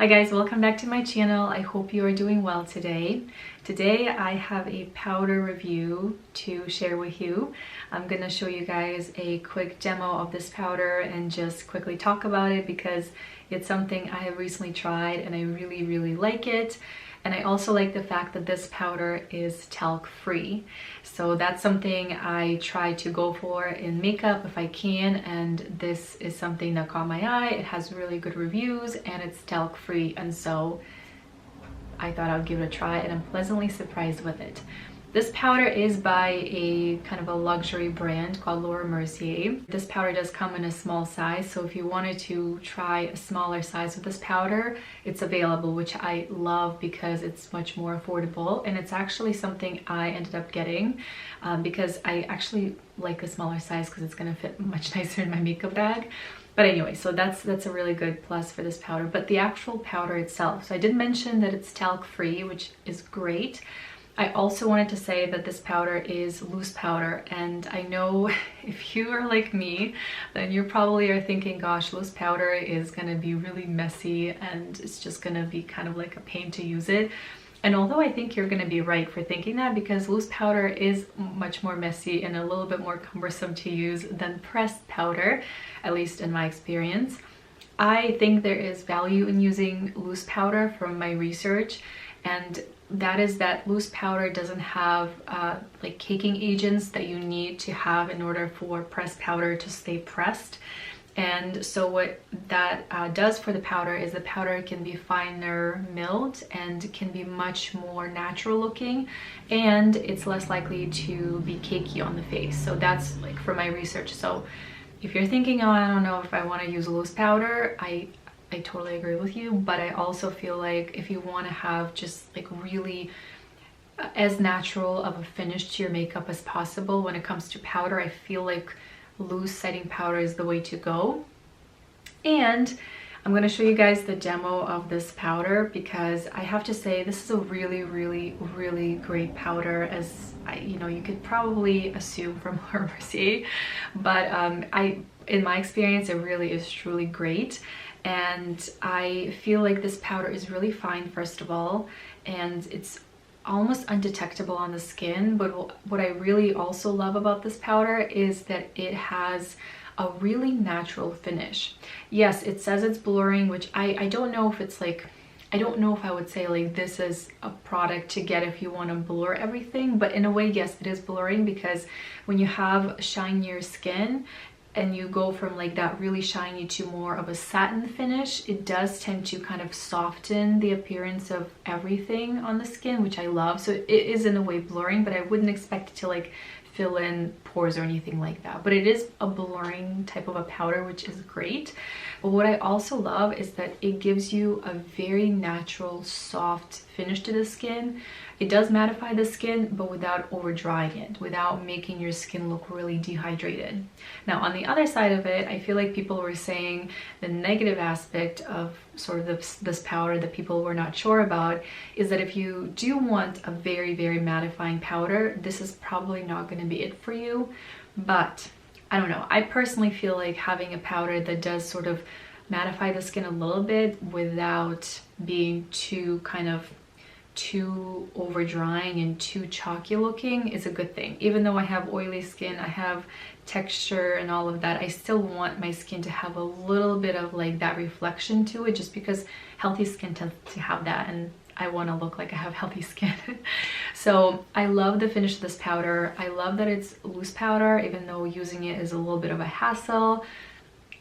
Hi guys, welcome back to my channel. I hope you are doing well today. Today I have a powder review to share with you. I'm gonna show you guys a quick demo of this powder and just quickly talk about it because it's something I have recently tried and I really like it. And I also like the fact that this powder is talc free. So that's something I try to go for in makeup if I can, and this is something that caught my eye. It has really good reviews and it's talc free, and so I thought I'd give it a try and I'm pleasantly surprised with it. This powder is by a kind of a luxury brand called Laura Mercier. This powder does come in a small size, so if you wanted to try a smaller size with this powder, it's available, which I love because it's much more affordable, and it's actually something I ended up getting because I actually like a smaller size because it's gonna fit much nicer in my makeup bag. But anyway, so that's a really good plus for this powder. But the actual powder itself, so I did mention that it's talc free, which is great. I also wanted to say that this powder is loose powder, and I know if you are like me, then you probably are thinking, gosh, loose powder is gonna be really messy and it's just gonna be kind of like a pain to use it. And although I think you're gonna be right for thinking that, because loose powder is much more messy and a little bit more cumbersome to use than pressed powder, at least in my experience. I think there is value in using loose powder from my research, and that is that loose powder doesn't have like caking agents that you need to have in order for pressed powder to stay pressed. And so what that does for the powder is the powder can be finer milled and can be much more natural looking, and it's less likely to be cakey on the face. So that's like from my research. So if you're thinking, oh, I don't know if I want to use loose powder, I totally agree with you, but I also feel like if you want to have just like really as natural of a finish to your makeup as possible when it comes to powder, I feel like loose setting powder is the way to go. And I'm going to show you guys the demo of this powder because I have to say this is a really great powder, as you could probably assume from Laura Mercier, but in my experience it really is truly great. And I feel like this powder is really fine, first of all, and it's almost undetectable on the skin. But what I really also love about this powder is that it has a really natural finish. Yes, it says it's blurring, which I don't know if it's like, I don't know if I would say like this is a product to get if you want to blur everything, but in a way, yes, it is blurring, because when you have shinier skin and you go from like that really shiny to more of a satin finish, it does tend to kind of soften the appearance of everything on the skin, which I love. So it is in a way blurring, but I wouldn't expect it to like fill in pores or anything like that. But it is a blurring type of a powder, which is great. But what I also love is that it gives you a very natural, soft finish to the skin. It does mattify the skin, but without over drying it, without making your skin look really dehydrated. Now, on the other side of it, I feel like people were saying the negative aspect of sort of this powder that people were not sure about is that if you do want a very mattifying powder, this is probably not going to be it for you. But I don't know, I personally feel like having a powder that does sort of mattify the skin a little bit without being too over drying and too chalky looking is a good thing. Even though I have oily skin, I have texture and all of that, I still want my skin to have a little bit of like that reflection to it, just because healthy skin tends to have that, and I want to look like I have healthy skin. So I love the finish of this powder. I love that it's loose powder, even though using it is a little bit of a hassle.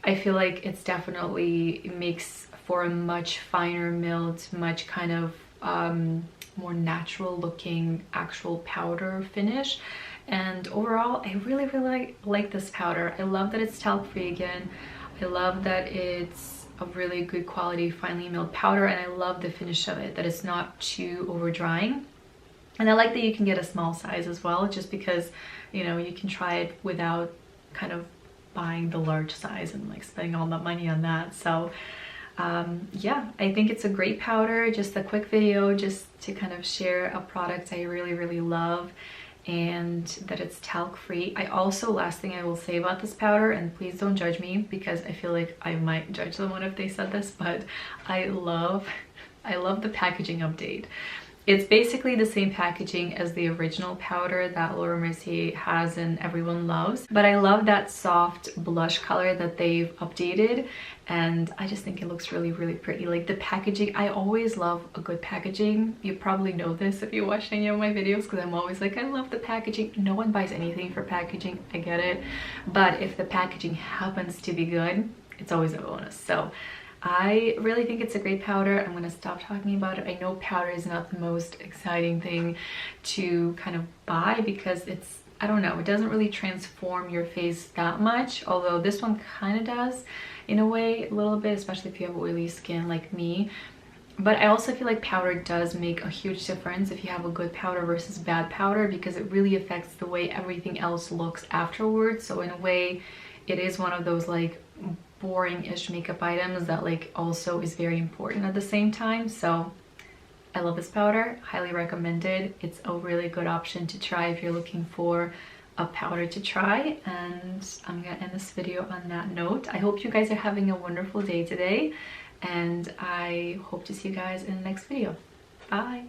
I feel like it's definitely makes for a much finer milled, much kind of more natural looking actual powder finish. And overall, I really like this powder. I love that it's talc free again. I love that it's a really good quality finely milled powder, and I love the finish of it, that it's not too over drying. And I like that you can get a small size as well, just because you can try it without kind of buying the large size and like spending all that money on that. So yeah, I think it's a great powder. Just a quick video just to kind of share a product I really love. and that it's talc free. I also, last thing I will say about this powder, and please don't judge me because I feel like I might judge someone if they said this, but I love the packaging update. It's basically the same packaging as the original powder that Laura Mercier has and everyone loves, but I love that soft blush color that they've updated, and I just think it looks really, really pretty. Like the packaging, I always love a good packaging. You probably know this if you watch any of my videos, because I'm always like, I love the packaging. No one buys anything for packaging, I get it, but if the packaging happens to be good, it's always a bonus. So I really think it's a great powder. I'm gonna stop talking about it. I know powder is not the most exciting thing to kind of buy because it's, I don't know, it doesn't really transform your face that much, although this one kind of does in a way, a little bit, especially if you have oily skin like me. But I also feel like powder does make a huge difference if you have a good powder versus bad powder, because it really affects the way everything else looks afterwards. So in a way, it is one of those like boring-ish makeup items that like also is very important at the same time. So I love this powder, highly recommended. It's a really good option to try if you're looking for a powder to try. And I'm gonna end this video on that note. I hope you guys are having a wonderful day today, and I hope to see you guys in the next video. Bye.